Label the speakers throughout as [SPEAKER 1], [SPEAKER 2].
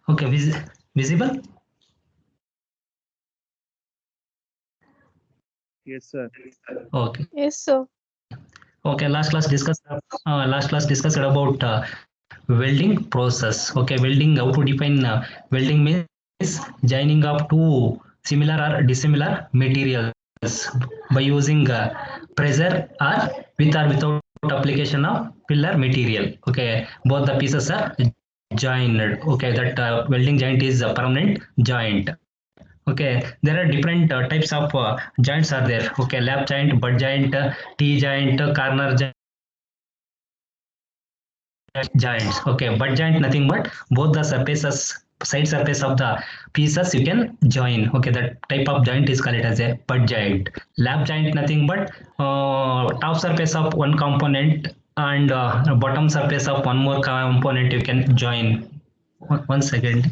[SPEAKER 1] Okay, visible?
[SPEAKER 2] Yes, sir.
[SPEAKER 1] Okay.
[SPEAKER 3] Yes, sir.
[SPEAKER 1] Okay, last class discussed about welding process. Okay, welding, how to define welding means joining of two similar or dissimilar materials by using pressure or without application of filler material. Okay, both the pieces are joined. Okay, that welding joint is a permanent joint. Okay, there are different types of joints are there. Okay, lap joint, butt joint, T joint, corner joints. Okay, butt joint nothing but both the surfaces, side surface of the pieces you can join. Okay, that type of joint is called as a butt joint. Lap joint nothing but top surface of one component and bottom surface of one more component you can join. One second.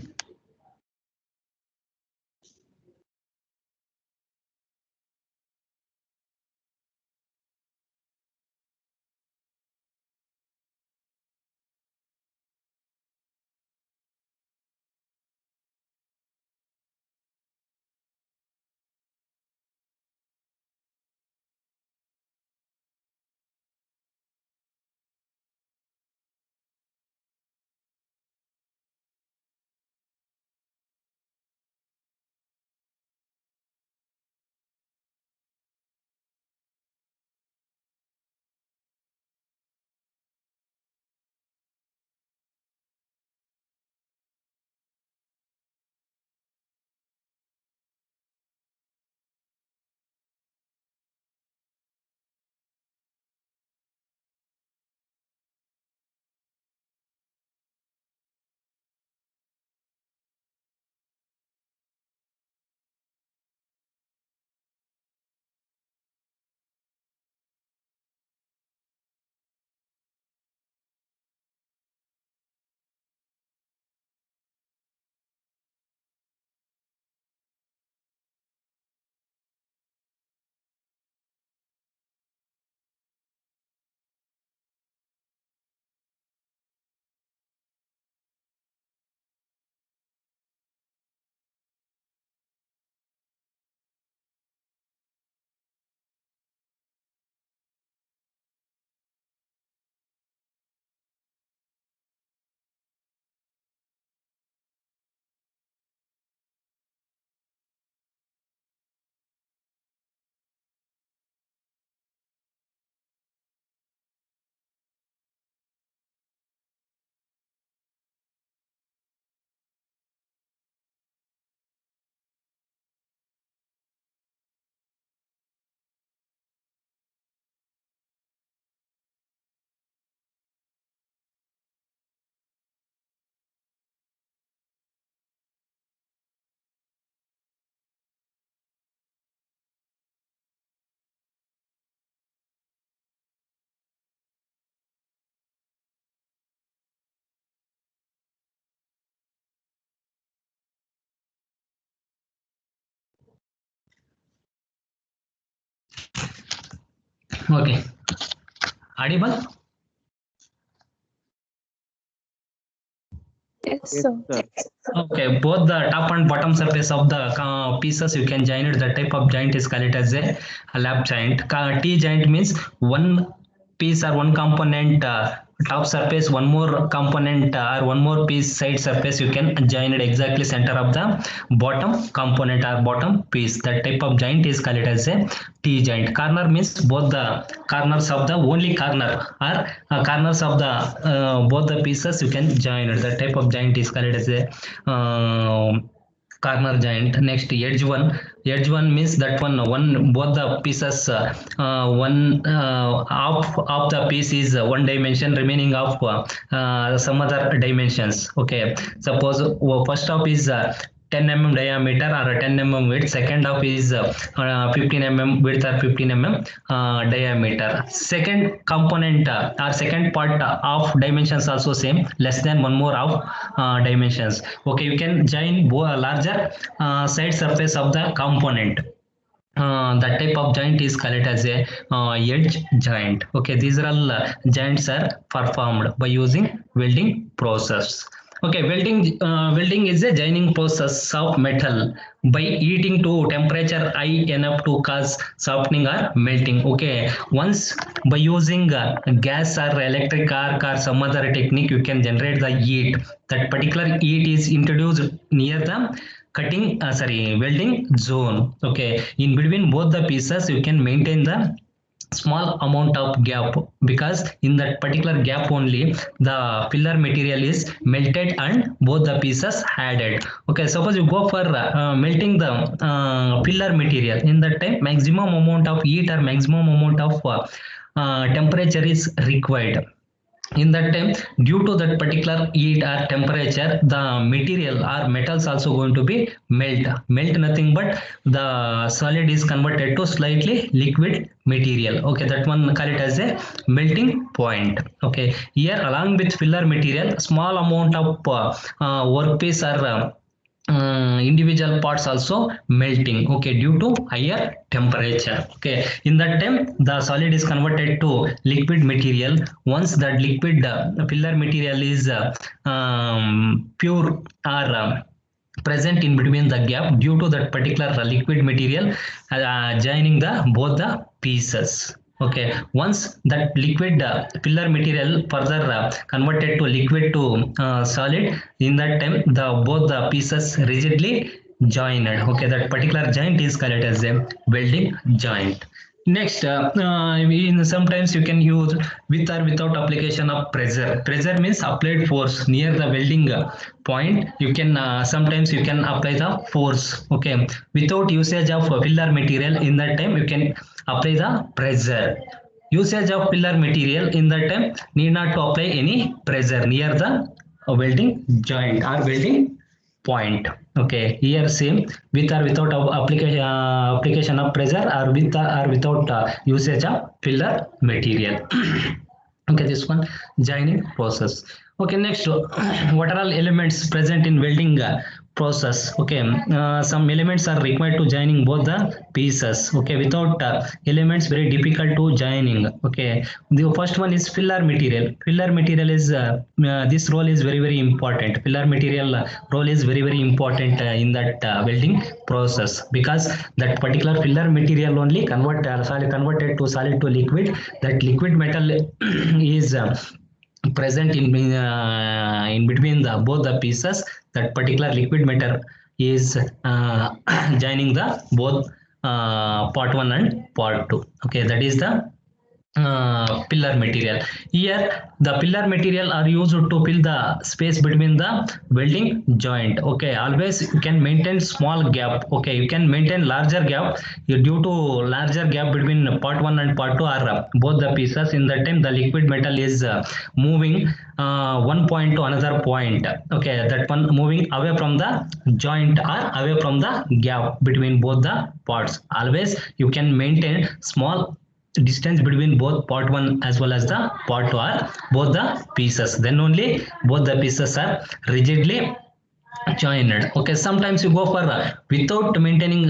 [SPEAKER 1] Okay, audible?
[SPEAKER 3] Yes,
[SPEAKER 2] Yes,
[SPEAKER 3] sir.
[SPEAKER 2] sir.
[SPEAKER 1] Okay, both the top and bottom surface of the pieces you can join it. The type of joint is called as a lap joint. T joint means one piece or one component top surface, one more component or one more piece side surface you can join it exactly center of the bottom component or bottom piece. That type of joint is called as a T joint. Corner means both the corners of the only corner or corners of the both the pieces you can join it. That type of joint is called as a corner joint. Next, edge one means that one both the pieces one of the piece is one dimension, remaining of some other dimensions. Okay, suppose first half is 10 mm diameter or 10 mm width, second half is 15 mm width or 15 mm diameter. Second component or second part of dimensions also same, less than one more of dimensions. Okay, you can join larger side surface of the component. That type of joint is called as a edge joint. Okay, these are all joints are performed by using welding process. Okay, welding is a joining process of metal by heating to temperature high enough to cause softening or melting. Okay, once by using gas or electric arc or some other technique, you can generate the heat. That particular heat is introduced near the welding zone. Okay, in between both the pieces, you can maintain the small amount of gap, because in that particular gap only the filler material is melted and both the pieces added. Okay, suppose you go for melting the filler material, in that time maximum amount of heat or maximum amount of temperature is required. In that time, due to that particular heat or temperature, the material or metals also going to be melt nothing but the solid is converted to slightly liquid material. Okay, that one call it as a melting point. Okay, here along with filler material, small amount of workpiece or individual parts also melting, okay, due to higher temperature. Okay, in that time the solid is converted to liquid material. Once that liquid filler material is pure or present in between the gap, due to that particular liquid material joining the both the pieces. Okay, once that liquid filler material further converted to liquid to solid, in that time the both the pieces rigidly joined. Okay, that particular joint is called as a welding joint. Next, sometimes you can use with or without application of pressure. Pressure means applied force near the welding point. You can sometimes you can apply the force. Okay, without usage of filler material, in that time you can apply the pressure. Usage of filler material, in that time need not to apply any pressure near the welding joint or welding point. Okay, here same, with or without application of pressure, or with or without usage of filler material. Okay, this one joining process. Okay, next, what are all elements present in welding process? Okay, some elements are required to joining both the pieces. Okay, without elements very difficult to joining. Okay, the first one is filler material. Filler material is this role is very important. Filler material role is very important in that welding process, because that particular filler material only converted to solid to liquid. That liquid metal is present in between the both the pieces. That particular liquid metal is joining the both part 1 and part 2. Okay, that is the pillar material. Here the pillar material are used to fill the space between the welding joint. Okay, always you can maintain small gap. Okay, you can maintain larger gap due to larger gap between part 1 and part 2 are both the pieces. In that time the liquid metal is moving one point to another point. Okay, that one moving away from the joint or away from the gap between both the parts. Always you can maintain small distance between both part 1 as well as the part 2 are both the pieces, then only both the pieces are rigidly joined. Okay, sometimes you go for without maintaining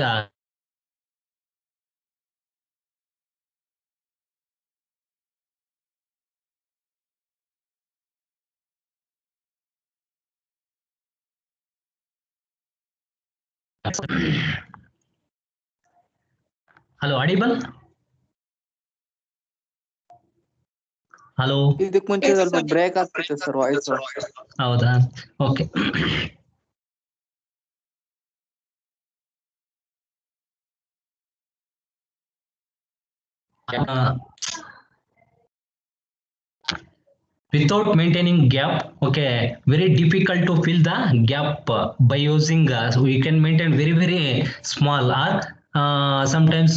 [SPEAKER 1] hello, audible? Hello,
[SPEAKER 2] ಇದಕ್ಕೆ ಮುಂಚೆ ಸ್ವಲ್ಪ break ಆಗ್ತಿತ್ತು sir voice.
[SPEAKER 1] ಹೌದಾ? Okay. Without maintaining gap, okay, very difficult to fill the gap by using so we can maintain very small or sometimes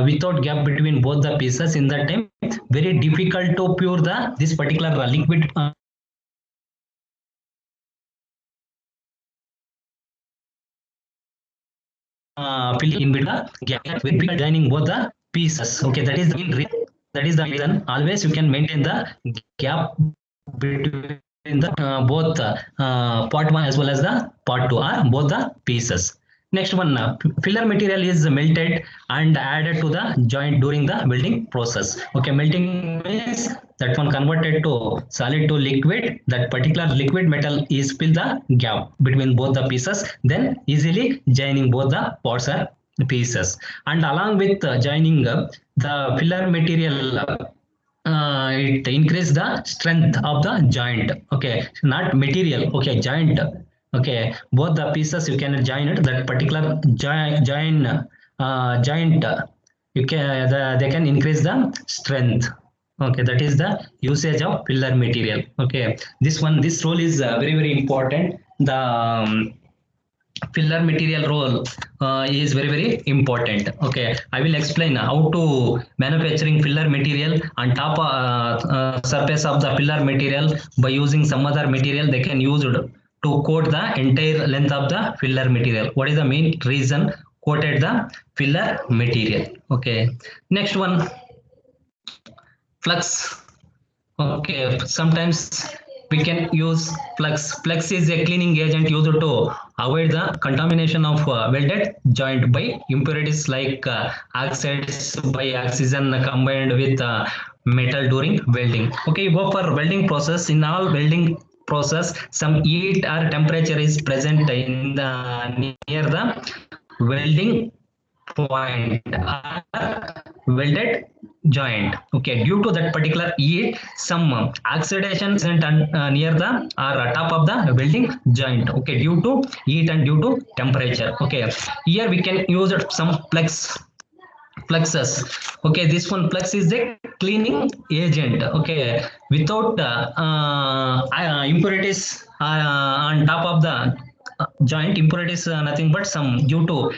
[SPEAKER 1] without gap between both the pieces. In that time very difficult to pour the this particular liquid fill in between the gap, very difficult joining both the pieces. Okay, that is the main reason. That is the reason always you can maintain the gap between the both part 1 as well as the part 2 are both the pieces. Next one, filler material is melted and added to the joint during the welding process. Okay, melting means that one converted to solid to liquid. That particular liquid metal is fill the gap between both the pieces, then easily joining both the parts or pieces. And along with joining the filler material, it increase the strength of the joint. Okay, not material. Okay, joint. Okay, both the pieces you can join it. That particular joint, you can they can increase the strength. Okay, that is the usage of filler material. Okay, this role is very important. The filler material role is very important. Okay, I will explain how to manufacturing filler material on top surface of the filler material by using some other material they can use it to coat the entire length of the filler material. What is the main reason coated the filler material? Okay, next one, flux. Okay, sometimes we can use flux. Flux is a cleaning agent used to avoid the contamination of welded joint by impurities like oxides by oxygen combined with metal during welding. Okay, you go for welding process. In all welding process, some heat or temperature is present in the near the welding point welded joint. Okay, due to that particular heat, some oxidation present near the or top of the welding joint. Okay, due to heat and due to temperature. Okay, here we can use some fluxes. Okay, this one flux is the cleaning agent. Okay, without impurities on top of the joint, impurities nothing but some due to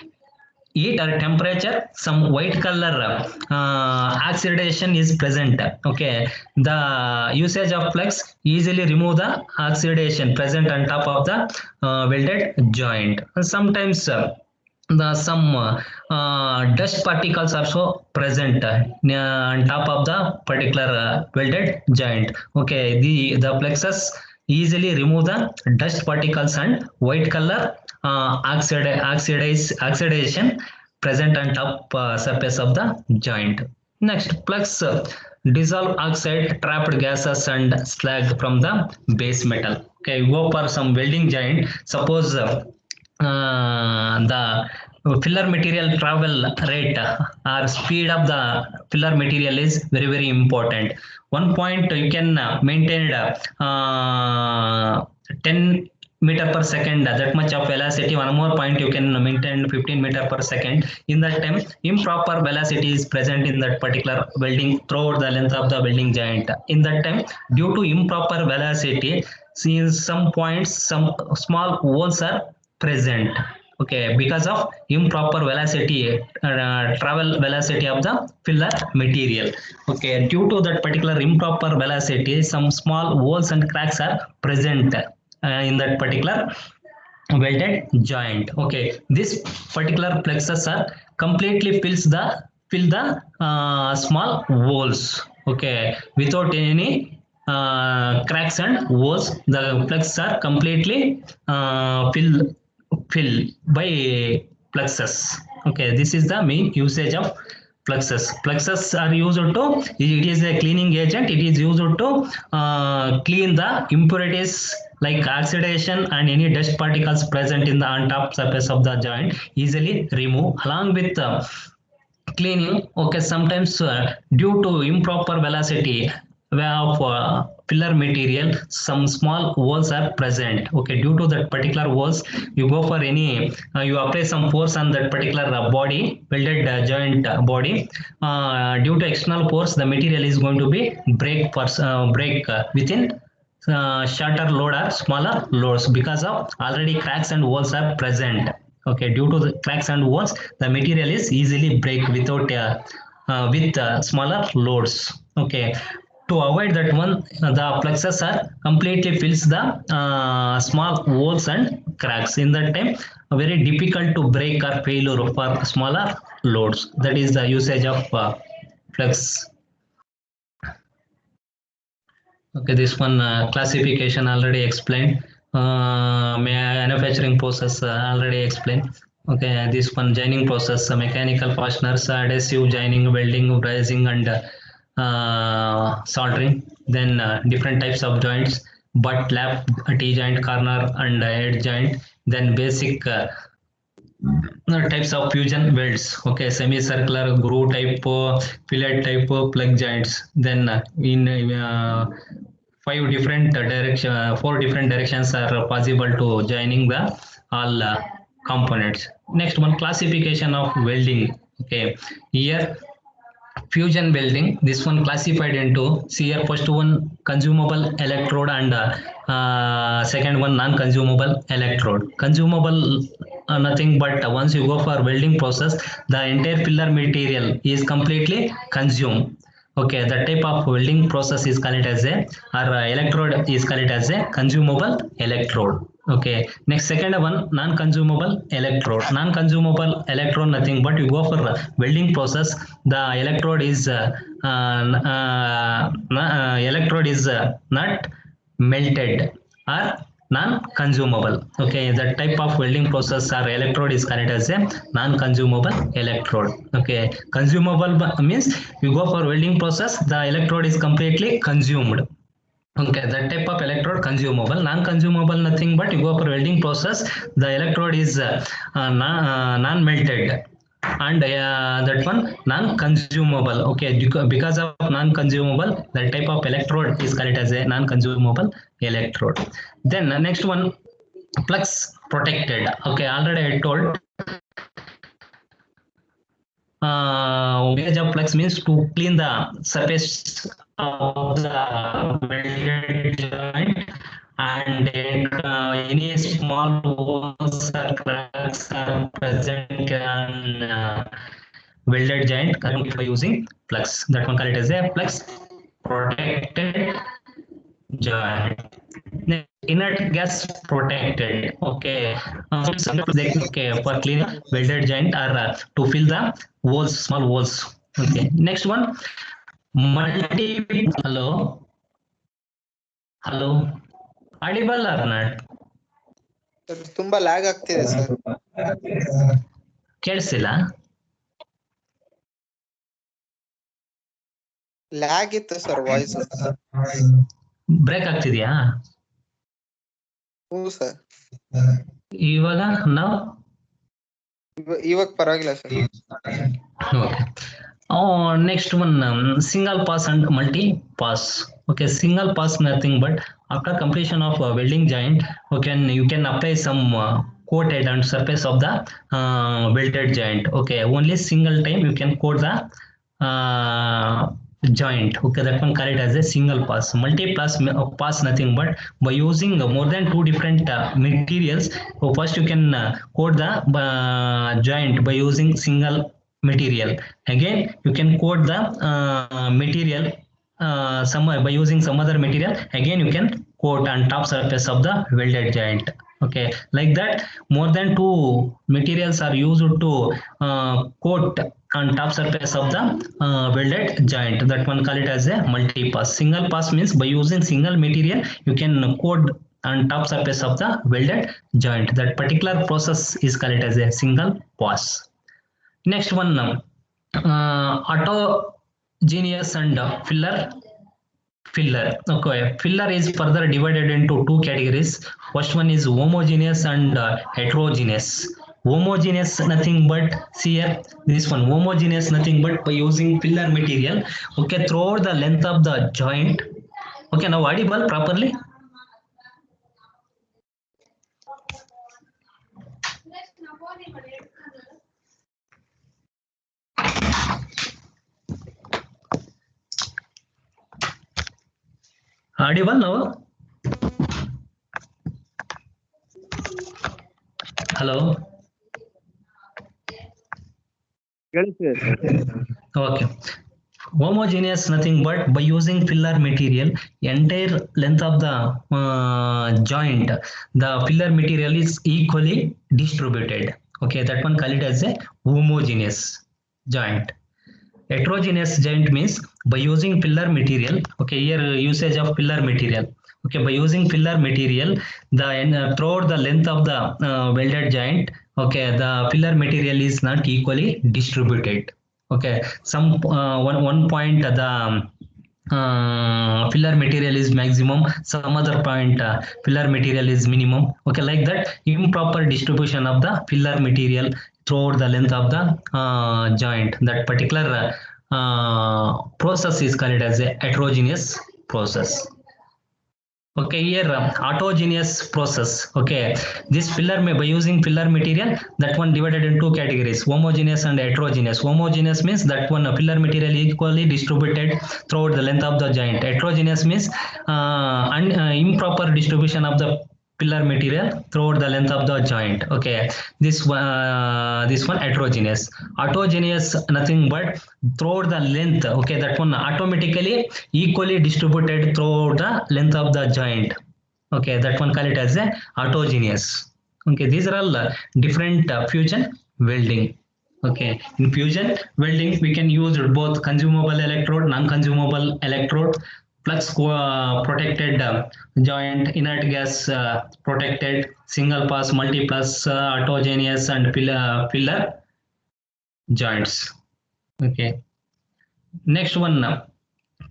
[SPEAKER 1] heat or temperature, some white color oxidation is present. Okay, the usage of flux easily remove the oxidation present on top of the welded joint. Sometimes the some dust particles also present on top of the particular welded joint. Okay, the flexes easily remove the dust particles and white color oxidation present on top surface of the joint. Next, flux dissolve oxide, trapped gases and slag from the base metal. Okay, go for some welding joint. Suppose the filler material travel rate or speed of the filler material is very important. One point you can maintain 10 meter per second, that much of velocity. One more point you can maintain 15 meter per second. In that time, improper velocity is present in that particular welding throughout the length of the welding joint. In that time, due to improper velocity, see some points, some small holes are present. Okay, because of improper velocity, travel velocity of the filler material. Okay, due to that particular improper velocity, some small holes and cracks are present in that particular welded joint. Okay, this particular plexus are completely fill the small holes. Okay, without any cracks and holes, the plexus are completely fill by plexus. Okay, this is the main usage of plexus. Plexus are used to, it is a cleaning agent. It is used to clean the impurities like oxidation and any dust particles present in the on top surface of the joint, easily remove along with cleaning. Okay, sometimes due to improper velocity of filler material, some small holes are present. Okay, due to that particular holes, you go for any you apply some force on that particular body, welded joint body. Due to external force, the material is going to be break within shorter load or smaller loads because of already cracks and holes are present. Okay, due to the cracks and holes, the material is easily break without with smaller loads. Okay, to avoid that one, the plexus are completely fills the small holes and cracks. In that time, very difficult to break or failure for smaller loads. That is the usage of flex. Okay, this one classification already explained. Manufacturing process already explained. Okay, this one joining process, mechanical fasteners, adhesive joining, welding, brazing, and soldering. Then different types of joints, butt, lap, T joint, corner, and head joint. Then basic types of fusion welds. Okay, semicircular, groove type, fillet type, plug joints. Then in five different direction, four different directions are possible to joining the all components. Next one, classification of welding. Okay, here fusion welding, this one classified into, see here, first one consumable electrode and second one non-consumable electrode. Consumable nothing but once you go for welding process, the entire filler material is completely consumed. Okay, the type of welding process is called as a, or electrode is called as a consumable electrode. Okay, next second one, non-consumable electrode. Non-consumable electrode nothing but you go for welding process, the electrode is not melted or non-consumable. Okay, the type of welding process or electrode is called as a non-consumable electrode. Okay, consumable means you go for welding process, the electrode is completely consumed. Okay, that type of electrode consumable. Non-consumable nothing but you go for welding process, the electrode is non-melted, and that one non-consumable. Okay, because of non-consumable, that type of electrode is called as a non-consumable electrode. Then next one, flux protected. Okay, already I told of flux means to clean the surface of the welded joint, and any small holes or cracks are present on welded joint by using flux. That one called as a flux protected joint. Inert gas protected. Okay, okay, for cleaning welded joint or to fill the holes, small holes. Okay, next one, multi. Hello, hello, audible or not?
[SPEAKER 2] Sir ತುಂಬಾ lag ಆಗ್ತಿದೆ sir.
[SPEAKER 1] ಕೇಳಿಸಿಲ್ಲ?
[SPEAKER 2] Lag ಇತ್ತು sir voice.
[SPEAKER 1] Break ಆಗ್ತಿದ್ಯಾ?
[SPEAKER 2] ಹ್ಞೂ sir.
[SPEAKER 1] ಇವಾಗ ನಾವು
[SPEAKER 2] ಇವಾಗ ಪರವಾಗಿಲ್ಲ sir.
[SPEAKER 1] Okay. Oh, next one, single pass and multi pass. Okay, single pass nothing but after completion of welding joint, you can apply some coated on surface of the welded joint. Okay, only single time you can coat the joint. Okay, that one called as a single pass. Multi pass nothing but by using more than two different materials. So first you can coat the joint by using single material. Again you can coat the material by using some other material. Again you can coat on top surface of the welded joint. Okay, like that more than two materials are used to coat on top surface of the welded joint. That one call it as a multi pass. Single pass means by using single material you can coat on top surface of the welded joint. That particular process is called as a single pass. Next one, autogenous and filler. Okay, filler is further divided into two categories. First one is homogeneous and heterogeneous. Homogeneous nothing but, see here, this one homogeneous nothing but by using filler material. Okay, throughout the length of the joint. Okay, now audible properly? Audible now? Hello. Okay. Homogeneous nothing but by using filler material, entire length of the joint, the filler material is equally distributed. Okay, that one call it as a homogeneous joint. Heterogeneous joint means by using filler material. Okay, here usage of filler material. Okay, by using filler material, the throughout the length of the welded joint, Okay, the filler material is not equally distributed. Okay, some one point the filler material is maximum, some other point filler material is minimum. Okay, like that improper distribution of the filler material throughout the length of the joint, that particular process is called as a heterogeneous process. Okay, here autogeneous process. Okay, this filler may by using filler material, that one divided in two categories, homogeneous and heterogeneous. Homogeneous means that one filler material equally distributed throughout the length of the joint. Heterogeneous means improper distribution of the filler material throughout the length of the joint. Okay, this one heterogeneous. Autogeneous nothing but throughout the length. Okay, that one automatically equally distributed throughout the length of the joint. Okay, that one call it as a autogeneous. Okay, these are all different fusion welding. Okay, in fusion welding we can use both consumable electrode, non-consumable electrode, flux protected joint, inert gas protected, single pass, multi pass, autogeneous and filler joints. Okay, next one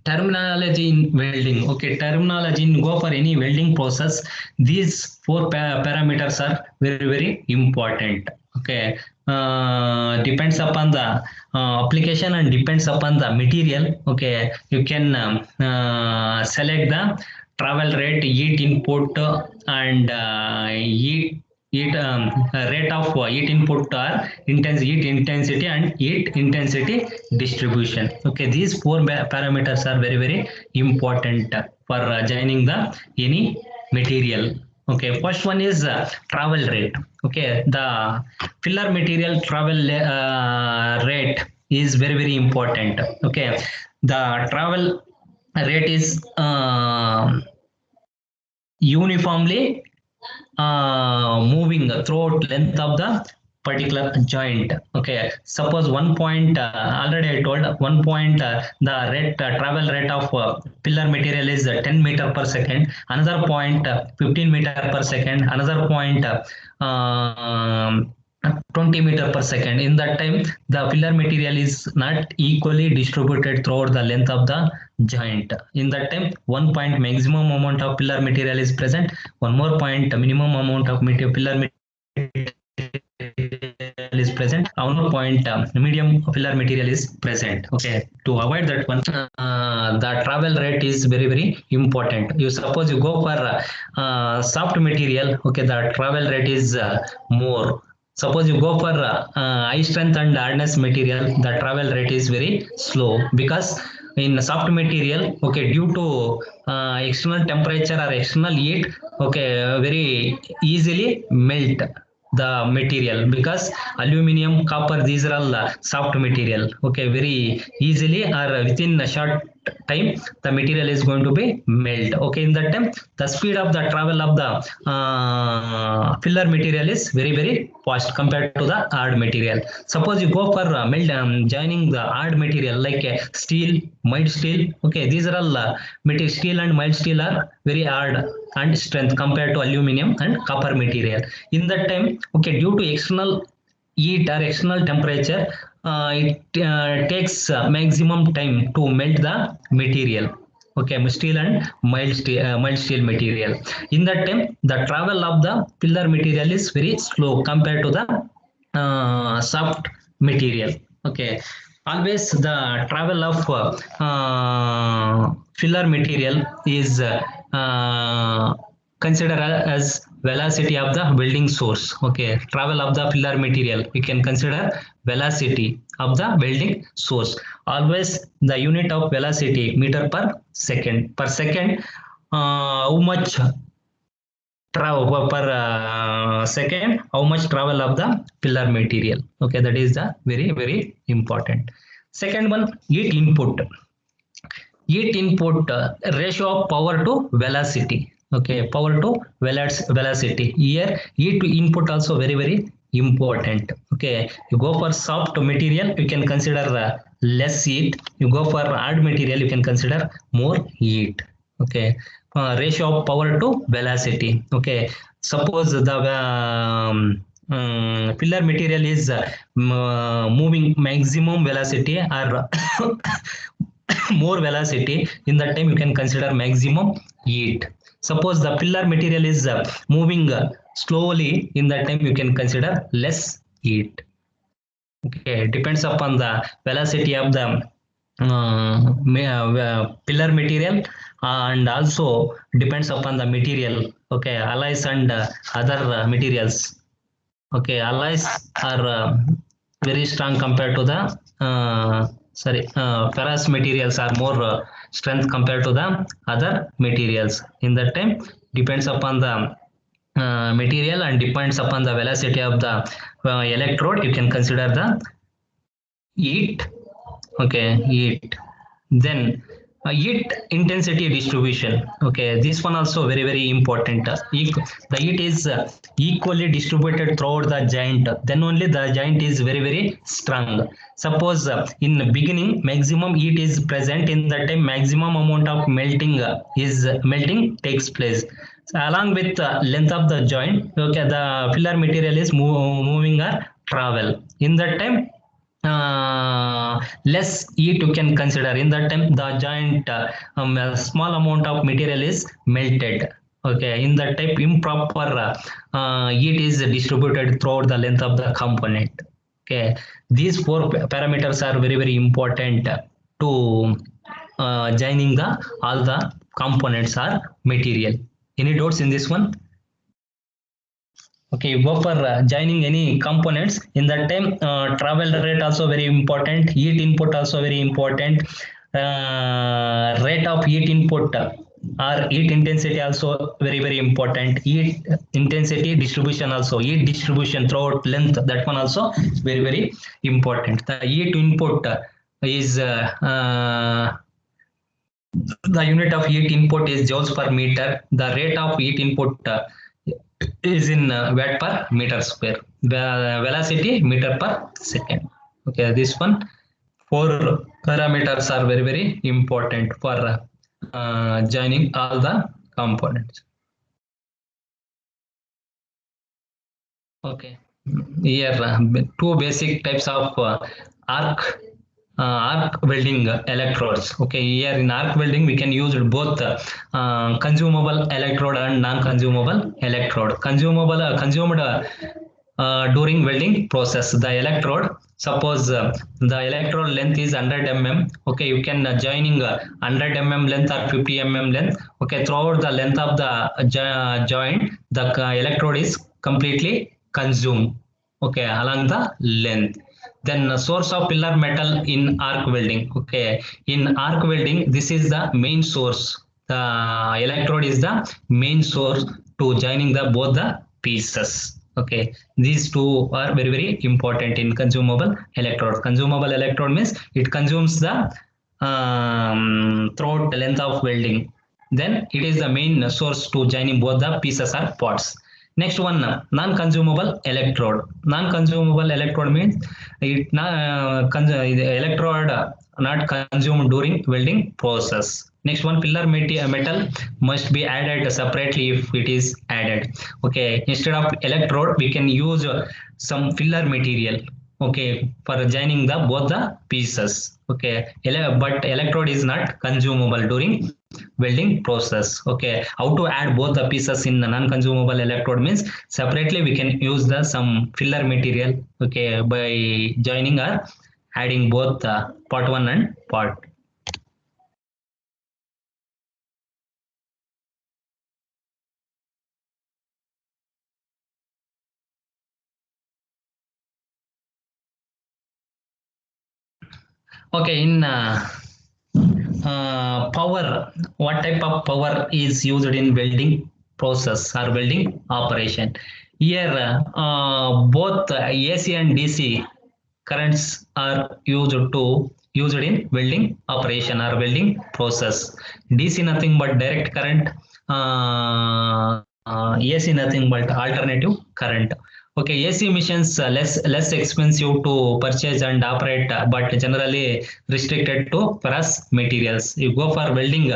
[SPEAKER 1] terminology in welding. Okay, terminology in go for any welding process, these four parameters are very important. Okay, depends upon the application and depends upon the material. Okay, you can select the travel rate, heat input, and rate of heat input or heat intensity and heat intensity distribution. Okay, these four parameters are very important for joining the any material. Okay, first one is travel rate. Okay, the filler material travel rate is very important. Okay, the travel rate is uniformly moving throughout length of the particular joint. Okay, suppose one point already I told one point the rate travel rate of pillar material is 10 meter per second, another point 15 meter per second, another point 20 meter per second. In that time the filler material is not equally distributed throughout the length of the joint. In that time one point maximum amount of pillar material is present, one more point minimum amount of pillar material is present, one more point medium pillar material is present. Okay, to avoid that one the travel rate is very important. You suppose you go for soft material. Okay, the travel rate is more. Suppose you go for high strength and hardness material, the travel rate is very slow, because in soft material, okay, due to external temperature or external heat, okay, very easily melt the material, because aluminum, copper, these are all soft material. Okay, very easily or within a short time the material is going to be melt. Okay, in that time the speed of the travel of the filler material is very fast compared to the hard material. Suppose you go for joining the hard material like steel, mild steel. Okay, these are all material. Steel and mild steel are very hard and strength compared to aluminum and copper material. In that time, okay, due to external heat or external temperature, it takes maximum time to melt the material. Okay, steel and mild steel material. In that time, the travel of the pillar material is very slow compared to the soft material. Okay, always the travel of filler material is considered as velocity of the welding source. Okay, travel of the filler material we can consider velocity of the welding source. Always the unit of velocity meter per second. Per second, how much travel per second, how much travel of the filler material. Okay, that is the very important. Second one, heat input. Heat input ratio of power to velocity. Okay, power to velocity. Here heat input also very important. Okay, you go for soft material, you can consider less heat. You go for hard material, you can consider more heat. Okay, ratio of power to velocity. Okay, suppose the pillar material is moving maximum velocity or more velocity, in that time you can consider maximum heat. Suppose the pillar material is moving slowly, in that time you can consider less heat. Okay, depends upon the velocity of the pillar material, and also depends upon the material. Okay, alloys and other materials. Okay, alloys are very strong compared to the ferrous materials are more strength compared to the other materials. In that time, depends upon the material and depends upon the velocity of the electrode. You can consider the heat. Okay, heat. Then heat intensity distribution. Okay, this one also very important. The heat is equally distributed throughout the joint. Then only the joint is very strong. Suppose in the beginning maximum heat is present, in that time maximum amount of melting takes place. So along with length of the joint, okay, the filler material is moving or travel. In that time less heat you can consider. In that time the joint a small amount of material is melted. Okay, in that type improper heat is distributed throughout the length of the component. Okay, these four parameters are very important to joining the all the components or material. Any doubts in this one? Okay, you go for joining any components. In that time travel rate also very important, heat input also very important, rate of heat input or heat intensity also very important, heat intensity distribution also, heat distribution throughout length, that one also very important. The heat input is the unit of heat input is joules per meter. The rate of heat input is in watt per meter square. The velocity meter per second. Okay, this one four parameters are very important for joining all the components. Okay, here two basic types of arc welding electrodes. Okay, here in arc welding we can use both consumable electrode and non-consumable electrode. Consumable consumed during welding process. The electrode, suppose the electrode length is 100 mm. Okay, you can joining 100 mm length or 50 mm length. Okay, throughout the length of the joint, the electrode is completely consumed. Okay, along the length. Then source of pillar metal in arc welding. Okay, in arc welding, this is the main source. The electrode is the main source to joining the both the pieces. Okay, these two are very important in consumable electrode. Consumable electrode means it consumes the throughout the length of welding. Then it is the main source to joining both the pieces or parts. Next one, non-consumable electrode. Non-consumable electrode means the electrode not consumed during welding process. Next one, pillar metal must be added separately if it is added. Okay, instead of electrode, we can use some filler material. Okay, for joining the both the pieces. Okay, but electrode is not consumable during welding process. Okay, how to add both the pieces in the non-consumable electrode means separately we can use the some filler material. Okay, by joining or adding both the part 1 and part. Okay, in power, what type of power is used in welding process or welding operation? Here both AC and DC currents are used in welding operation or welding process. DC nothing but direct current, AC nothing but alternative current. Okay, AC machines less expensive to purchase and operate, but generally restricted to ferrous materials. You go for welding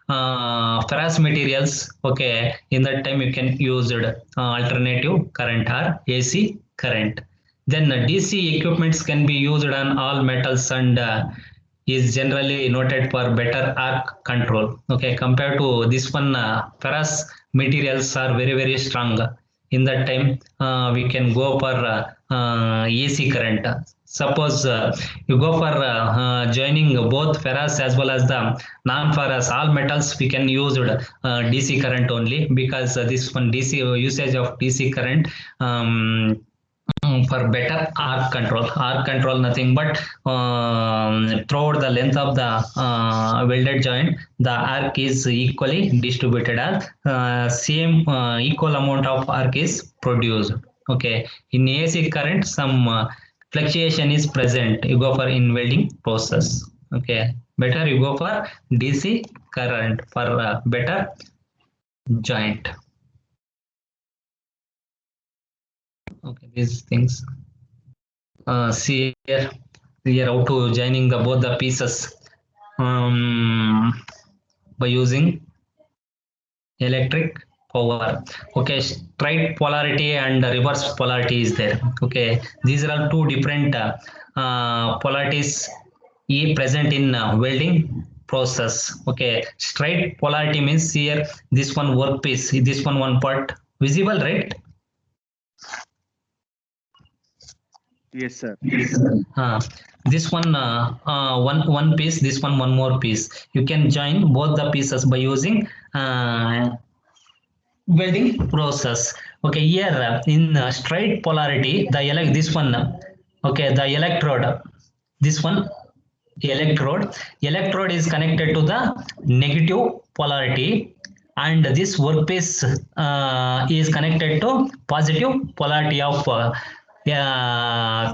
[SPEAKER 1] ferrous materials, okay, in that time you can use alternative current or AC current. Then DC equipments can be used on all metals and is generally noted for better arc control. Okay, compared to this one, ferrous materials are very strong. In that time, we can go for AC current. Suppose you go for joining both ferrous as well as the non-ferrous all metals, we can use DC current only, because this one DC usage of DC current for better arc control nothing but throughout the length of the welded joint, the arc is equally distributed, as same equal amount of arc is produced. Okay, in AC current some fluctuation is present, you go for in welding process. Okay, better you go for DC current for better joint. Okay, these things. See here how to joining the both the pieces by using electric power. Okay, straight polarity and reverse polarity is there. Okay, these are all two different polarities present in welding process. Okay, straight polarity means here this one workpiece, this one part visible, right?
[SPEAKER 3] Yes, sir.
[SPEAKER 1] This one one piece, this one more piece. You can join both the pieces by using welding process. Okay, here in straight polarity, the this one, okay, the electrode, this one electrode is connected to the negative polarity, and this workpiece is connected to positive polarity of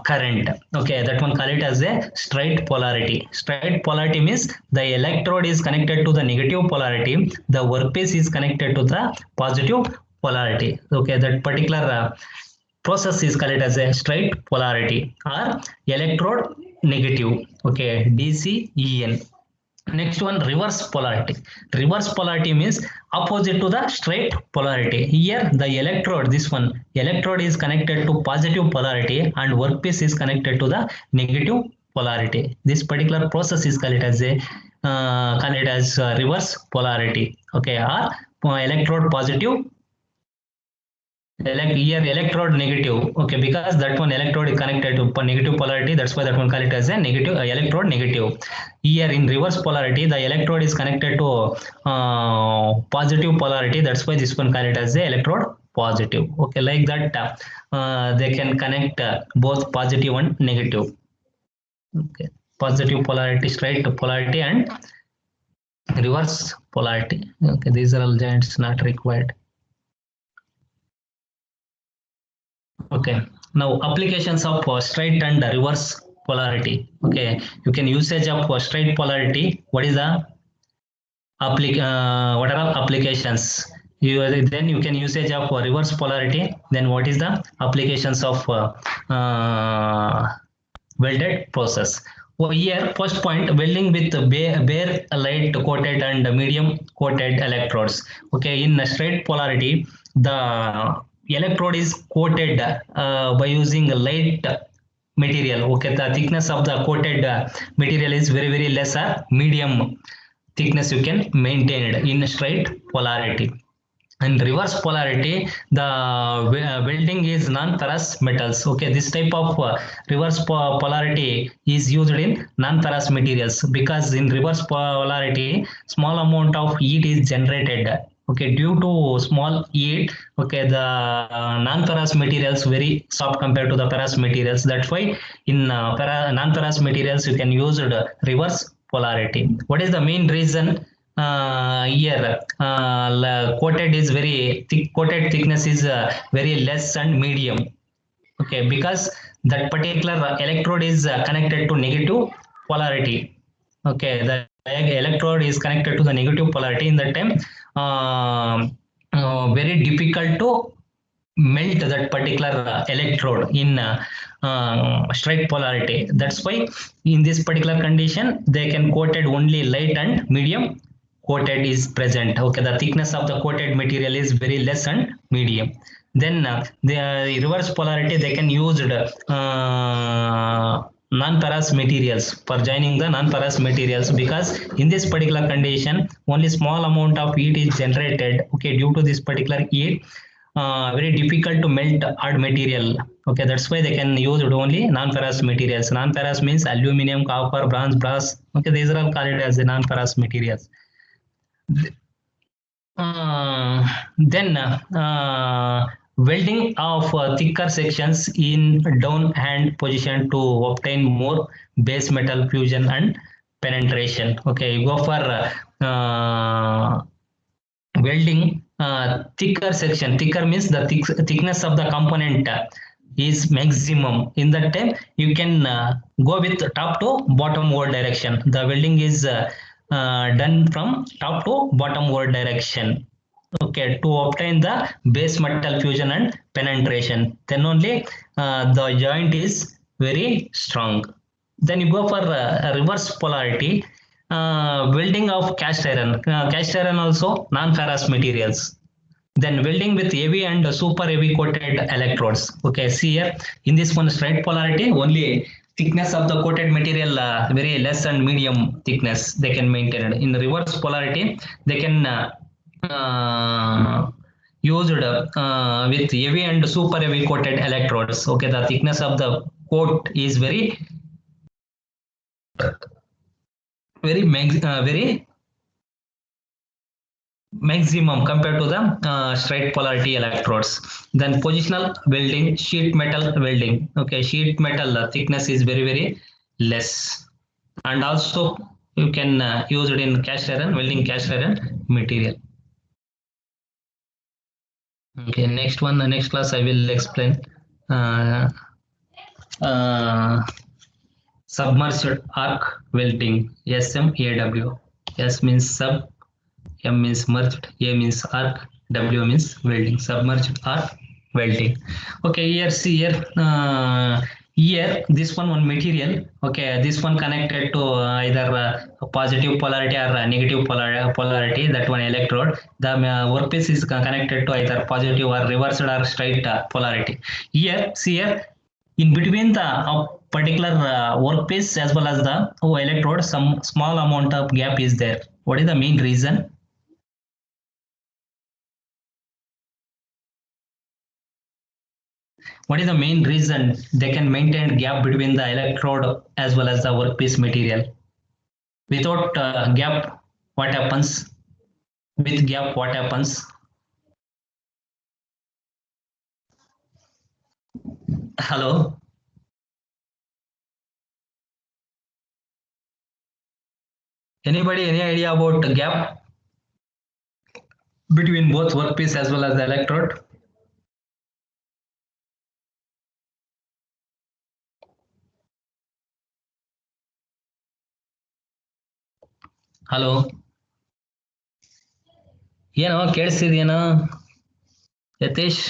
[SPEAKER 1] current. Okay, that one call it as a straight polarity. Straight polarity means the electrode is connected to the negative polarity, the workpiece is connected to the positive polarity. Okay, that particular process is called as a straight polarity or electrode negative. Okay, DCEN. Next one, reverse polarity. Reverse polarity means opposite to the straight polarity. Here the electrode, this one electrode is connected to positive polarity and workpiece is connected to the negative polarity. This particular process is called as a reverse polarity. Okay, or electrode positive, here electrode negative. Okay, because that one electrode is connected to negative polarity, that's why that one call it as a negative electrode negative. Here in reverse polarity, the electrode is connected to positive polarity, that's why this one call it as a electrode positive. Okay, like that they can connect both positive and negative. Okay, positive polarity, straight polarity, and reverse polarity. Okay, these are all joints not required. Okay, now applications of straight and reverse polarity. Okay, you can usage of straight polarity. What is the what are applications? Then you can usage of reverse polarity. Then what is the applications of welded process? Oh, here first point, welding with bare light coated and medium coated electrodes. Okay, in straight polarity, the electrode is coated by using light material. Okay, the thickness of the coated material is very less or medium thickness you can maintain it in straight polarity. In reverse polarity, the welding is non-ferrous metals. Okay, this type of reverse polarity is used in non-ferrous materials, because in reverse polarity small amount of heat is generated. Okay, due to small heat, okay, the non-ferrous materials very soft compared to the ferrous materials. That's why in non-ferrous materials you can use reverse polarity. What is the main reason? Here coated is very thick, coated thickness is very less and medium. Okay, because that particular electrode is connected to negative polarity. Okay, the electrode is connected to the negative polarity. In that time very difficult to melt that particular electrode in straight polarity. That's why in this particular condition they can coated only light and medium coated is present. Okay, the thickness of the coated material is very less and medium. Then the reverse polarity, they can use non-porous materials for joining the non-porous materials, because in this particular condition only small amount of heat is generated. Okay, due to this particular heat, very difficult to melt hard material. Okay, that's why they can use only non-ferrous materials. Non-ferrous means aluminum, copper, bronze, brass. Okay, these are all called as the non-ferrous materials. Then welding of thicker sections in down hand position to obtain more base metal fusion and penetration. Okay, you go for welding thicker section. Thicker means the thickness of the component is maximum. In that time you can go with top to bottom word direction. The welding is done from top to bottom word direction. Okay, to obtain the base metal fusion and penetration, then only the joint is very strong. Then you go for reverse polarity, welding of cast iron. Cast iron also non-ferrous materials. Then welding with heavy and super heavy coated electrodes. Okay, see here in this one straight polarity, only thickness of the coated material very less and medium thickness they can maintain. In reverse polarity, they can used with heavy and super heavy coated electrodes. Okay, the thickness of the coat is very very maximum compared to the straight polarity electrodes. Then positional welding, sheet metal welding. Okay, sheet metal thickness is very less, and also you can use it in cast iron, welding cast iron material. Okay, next one, next class I will explain submerged arc welding, SMAW. S means sub, M means merged, A means arc, W means welding, submerged arc welding. Okay, here see here, here this one material. Okay, this one connected to either a positive polarity or a negative polarity, that one electrode. The workpiece is connected to either positive or reversed or straight polarity. Here see here, in between the particular workpiece as well as the electrode, some small amount of gap is there. What is the main reason? What is the main reason they can maintain gap between the electrode as well as the workpiece material? Without gap, what happens? With gap, what happens? Hello? Anybody, any idea about the gap between both workpiece as well as the electrode? Hello, ಏನೋ ಕೇಳಿಸ್ತಿದೇನೋ Yathish?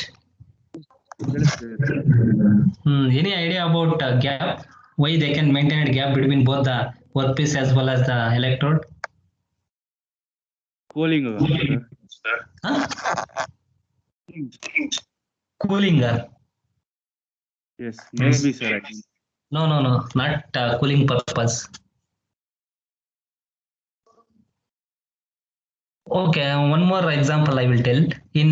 [SPEAKER 1] Any idea about gap? Why they can maintain a gap between both the workpiece as well as the electrode?
[SPEAKER 3] Cooling, sir.
[SPEAKER 1] Huh? Cooling.
[SPEAKER 3] Yes, maybe, sir. I think.
[SPEAKER 1] No, not cooling purpose. Okay, one more example I will tell. In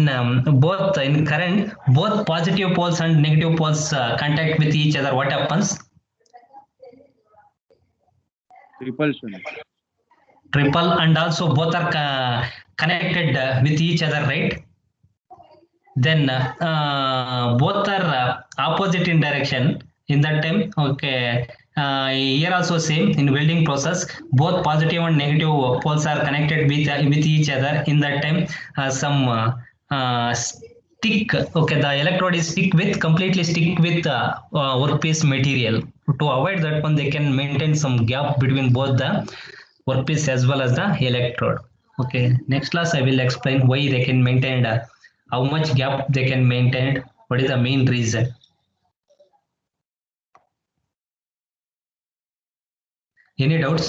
[SPEAKER 1] both in current, both positive poles and negative poles contact with each other. What happens?
[SPEAKER 3] Repulsion.
[SPEAKER 1] Triple, and also both are connected with each other, right? Then both are opposite in direction. In that time, okay, here also same in welding process, both positive and negative poles are connected with each other. In that time, some stick, okay, the electrode is completely stick with workpiece material. To avoid that one, they can maintain some gap between both the workpiece as well as the electrode. Okay, next class I will explain why they can maintain how much gap they can maintain, what is the main reason. Any doubts?